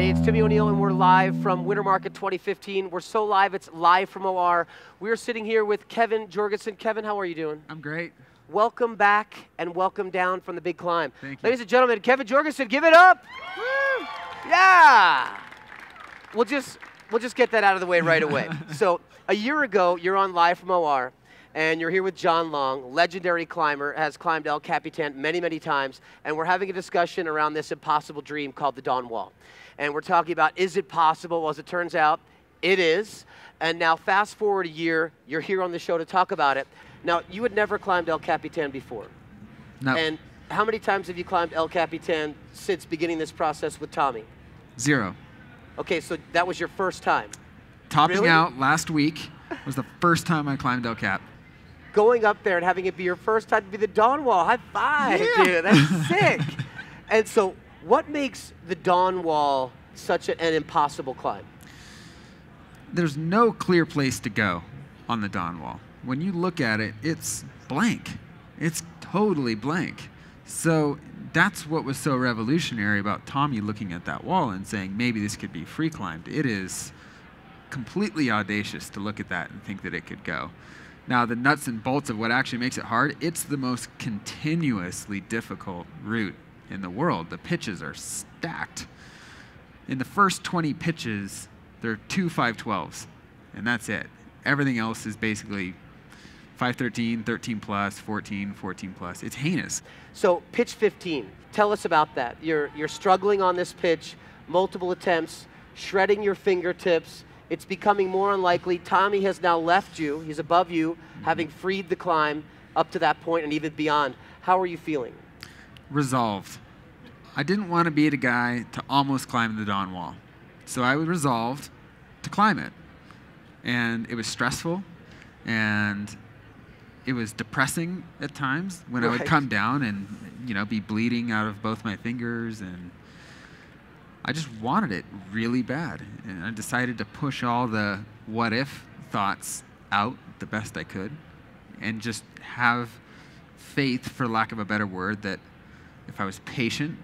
Hey, it's Timmy O'Neill, and we're live from Winter Market 2015. We're so live, it's live from OR. We're sitting here with Kevin Jorgeson. Kevin, how are you doing? I'm great. Welcome back and welcome down from the big climb. Thank you. Ladies and gentlemen, Kevin Jorgeson, give it up. Woo! Yeah. We'll just get that out of the way right away. So a year ago, you're on Live from OR, and you're here with John Long, legendary climber, has climbed El Capitan many, many times, and we're having a discussion around this impossible dream called the Dawn Wall. And we're talking about, is it possible? Well, as it turns out, it is. And now fast forward a year, you're here on the show to talk about it. Now, you had never climbed El Capitan before. No. And how many times have you climbed El Capitan since beginning this process with Tommy? 0. Okay, so that was your first time. Topping Really? out last week was the first time I climbed El Cap. Going up there and having it be your first time to be the Dawn Wall. High five, Yeah. dude. That's sick. And so what makes the Dawn Wall such an impossible climb? There's no clear place to go on the Dawn Wall. When you look at it, it's blank. It's totally blank. So that's what was so revolutionary about Tommy looking at that wall and saying, maybe this could be free climbed. It is completely audacious to look at that and think that it could go. Now, the nuts and bolts of what actually makes it hard, it's the most continuously difficult route in the world. The pitches are stacked. In the first 20 pitches, there are 2 512s, and that's it. Everything else is basically 513, 13 plus, 14, 14 plus. It's heinous. So pitch 15, tell us about that. You're struggling on this pitch, multiple attempts, shredding your fingertips. It's becoming more unlikely. Tommy has now left you. He's above you, having freed the climb up to that point and even beyond. How are you feeling? Resolved. I didn't want to be the guy to almost climb the Dawn Wall. So I was resolved to climb it. And it was stressful, and it was depressing at times when I would come down and, you know, be bleeding out of both my fingers, and I just wanted it really bad. And I decided to push all the what if thoughts out the best I could and just have faith, for lack of a better word, that if I was patient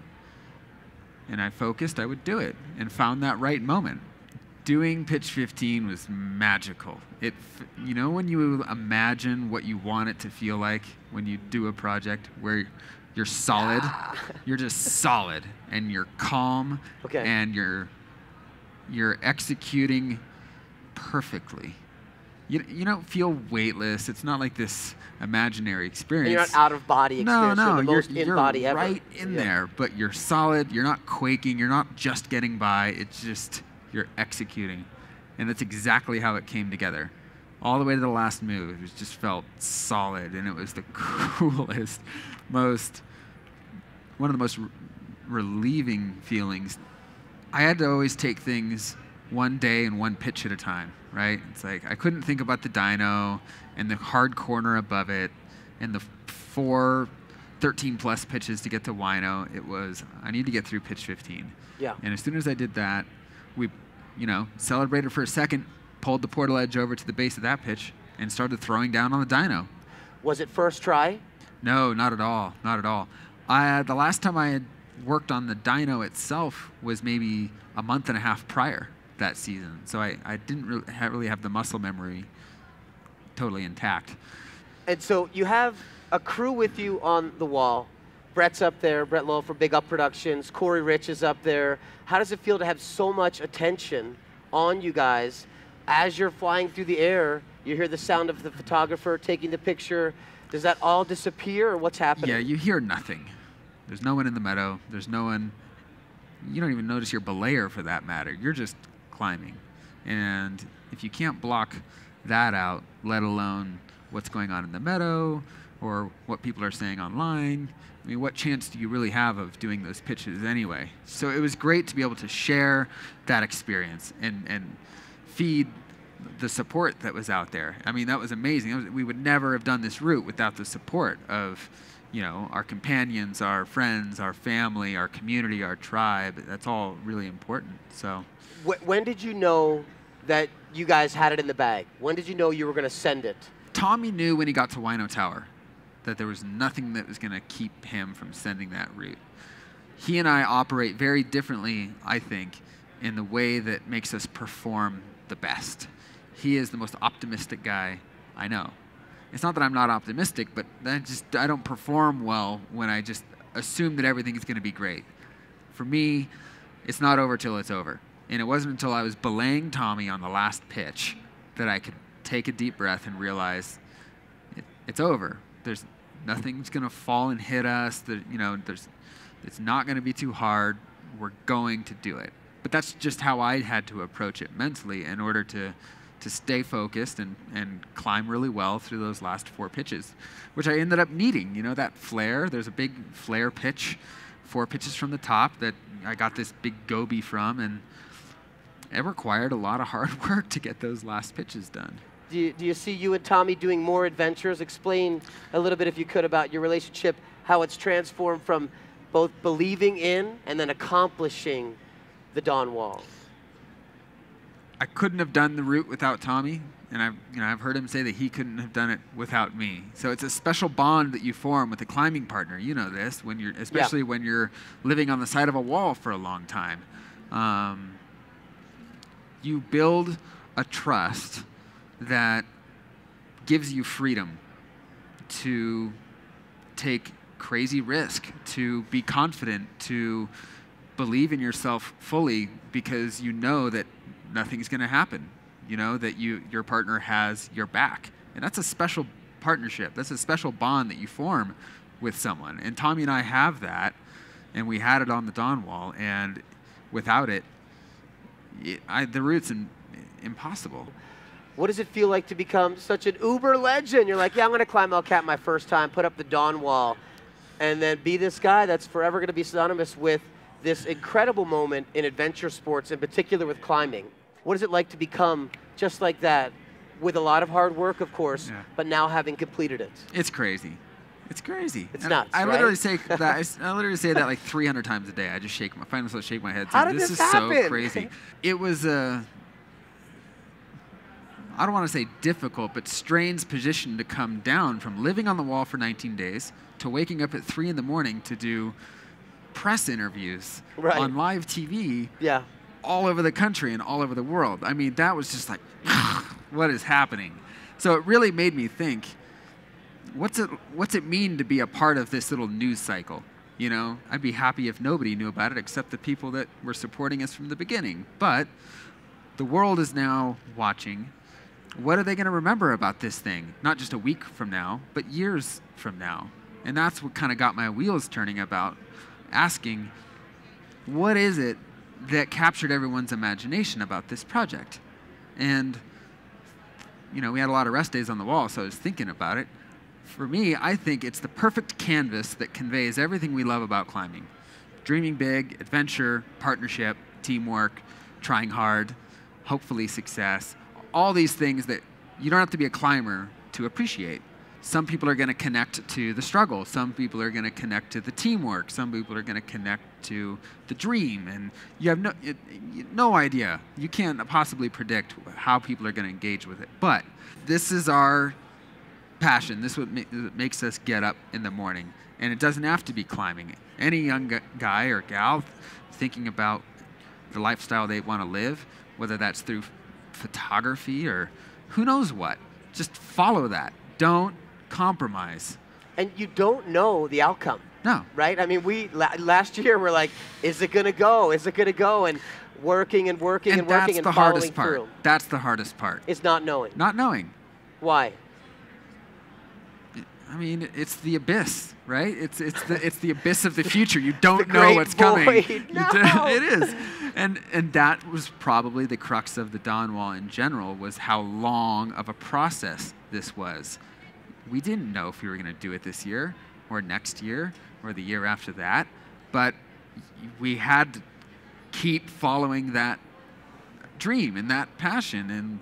and I focused, I would do it, and found that right moment. Doing pitch 15 was magical. You know when you imagine what you want it to feel like when you do a project where you're solid, you're just solid, and you're calm, and you're executing perfectly. You don't feel weightless. It's not like this imaginary experience. And you're not out of body experience. No, you're the most in body ever. Right in there, but you're solid. You're not quaking. You're not just getting by. It's just you're executing, and that's exactly how it came together. All the way to the last move, it just felt solid, and it was the coolest, one of the most relieving feelings. I had to always take things one day and one pitch at a time, right? It's like I couldn't think about the dyno and the hard corner above it and the 4 13-plus pitches to get to Wino. It was, I need to get through pitch 15. Yeah. And as soon as I did that, we, celebrated for a second, pulled the portal edge over to the base of that pitch, and started throwing down on the dyno. Was it first try? No, not at all. Not at all. The last time I had worked on the dyno itself was maybe a month and a half prior that season. So I didn't really have the muscle memory totally intact. And so you have a crew with you on the wall. Brett's up there, Brett Lowe from Big Up Productions. Corey Rich is up there. How does it feel to have so much attention on you guys as you're flying through the air? You hear the sound of the photographer taking the picture. Does that all disappear, or what's happening? Yeah, you hear nothing. There's no one in the meadow. There's no one. You don't even notice your belayer, for that matter. You're just climbing. And if you can't block that out, let alone what's going on in the meadow or what people are saying online, I mean, what chance do you really have of doing those pitches anyway? So it was great to be able to share that experience and feed the support that was out there. I mean, that was amazing. We would never have done this route without the support of, our companions, our friends, our family, our community, our tribe. That's all really important. So, when did you know that you guys had it in the bag? When did you know you were going to send it? Tommy knew when he got to Wino Tower that there was nothing that was going to keep him from sending that route. He and I operate very differently, I think, in the way that makes us perform the best. He is the most optimistic guy I know. It's not that I'm not optimistic, but I don't perform well when I just assume that everything is going to be great. For me, it's not over till it's over. And it wasn't until I was belaying Tommy on the last pitch that I could take a deep breath and realize it's over. Nothing's going to fall and hit us. It's not going to be too hard. We're going to do it. But that's just how I had to approach it mentally in order to stay focused and climb really well through those last 4 pitches, which I ended up needing. You know, that flare, there's a big flare pitch, 4 pitches from the top that I got this big goby from, and it required a lot of hard work to get those last pitches done. Do you see you and Tommy doing more adventures? Explain a little bit, if you could, about your relationship, how it's transformed from both believing in and then accomplishing the Dawn Wall. I couldn't have done the route without Tommy, and I've heard him say that he couldn't have done it without me. So it's a special bond that you form with a climbing partner. You know this, especially when you're living on the side of a wall for a long time. You build a trust that gives you freedom to take crazy risk, to be confident, to believe in yourself fully, because you know that nothing's going to happen. You know that your partner has your back. And that's a special partnership. That's a special bond that you form with someone. And Tommy and I have that, and we had it on the Dawn Wall, and without it, the route's impossible. What does it feel like to become such an uber legend? You're like, yeah, I'm going to climb El Cap my first time, put up the Dawn Wall, and then be this guy that's forever going to be synonymous with this incredible moment in adventure sports, in particular with climbing. What is it like to become just like that, with a lot of hard work, of course, but now having completed it? It's crazy. It's crazy. It's nuts, I right? literally say that. I literally say that like 300 times a day. I just find myself shake my head. How did this happen? This is so crazy. It was I don't want to say difficult, but strange position to come down from living on the wall for 19 days to waking up at 3 in the morning to do press interviews on live TV all over the country and all over the world. I mean, that was just like, what is happening? So it really made me think, what's it mean to be a part of this little news cycle? You know, I'd be happy if nobody knew about it except the people that were supporting us from the beginning. But the world is now watching. What are they going to remember about this thing? Not just a week from now, but years from now. And that's what kind of got my wheels turning about asking, what is it that captured everyone's imagination about this project? And, you know, we had a lot of rest days on the wall, so I was thinking about it. For me, I think it's the perfect canvas that conveys everything we love about climbing. Dreaming big, adventure, partnership, teamwork, trying hard, hopefully success. All these things that you don't have to be a climber to appreciate. Some people are going to connect to the struggle. Some people are going to connect to the teamwork. Some people are going to connect to the dream. And you have no idea. You can't possibly predict how people are going to engage with it. But this is our passion. This is what makes us get up in the morning. And it doesn't have to be climbing. Any young guy or gal thinking about the lifestyle they want to live, whether that's through photography or who knows what, just follow that. Don't compromise. And you don't know the outcome. No. Right? I mean, last year we're like, is it going to go? Is it going to go? And working and working and working and following through. That's the hardest part. It's not knowing. Not knowing. Why? I mean, it's the abyss, right? It's the abyss of the future. You don't know what's coming. No. It is. And that was probably the crux of the Dawn Wall in general, was how long of a process this was. We didn't know if we were going to do it this year or next year or the year after that, but we had to keep following that dream and that passion,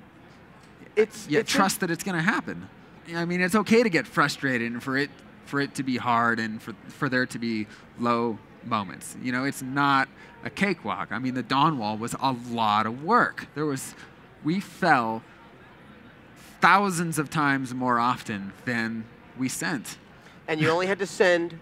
and trust that it's going to happen. I mean, it's okay to get frustrated and for it to be hard and for there to be low moments. You know, it's not a cakewalk. I mean, the Dawn Wall was a lot of work. We fell thousands of times more often than we sent. And you only had to send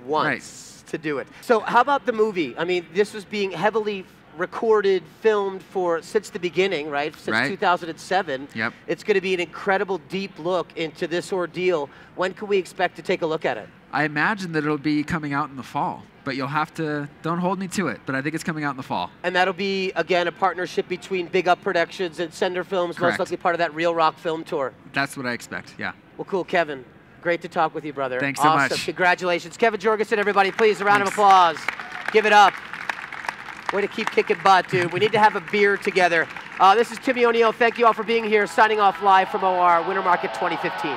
once to do it. So how about the movie? I mean, this was being heavily recorded, filmed since the beginning, right? Since Right. 2007. Yep. It's going to be an incredible deep look into this ordeal. When can we expect to take a look at it? I imagine that it'll be coming out in the fall, but you'll have to, don't hold me to it, but I think it's coming out in the fall. And that'll be, again, a partnership between Big Up Productions and Sender Films, Correct. most likely part of that Real Rock film tour. That's what I expect, yeah. Well, cool, Kevin. Great to talk with you, brother. Thanks so awesome. much. Congratulations. Kevin Jorgeson, everybody, please, a round Thanks. of applause. Give it up. Way to keep kicking butt, dude. We need to have a beer together. This is Timmy O'Neill. Thank you all for being here. Signing off live from OR, Winter Market 2015.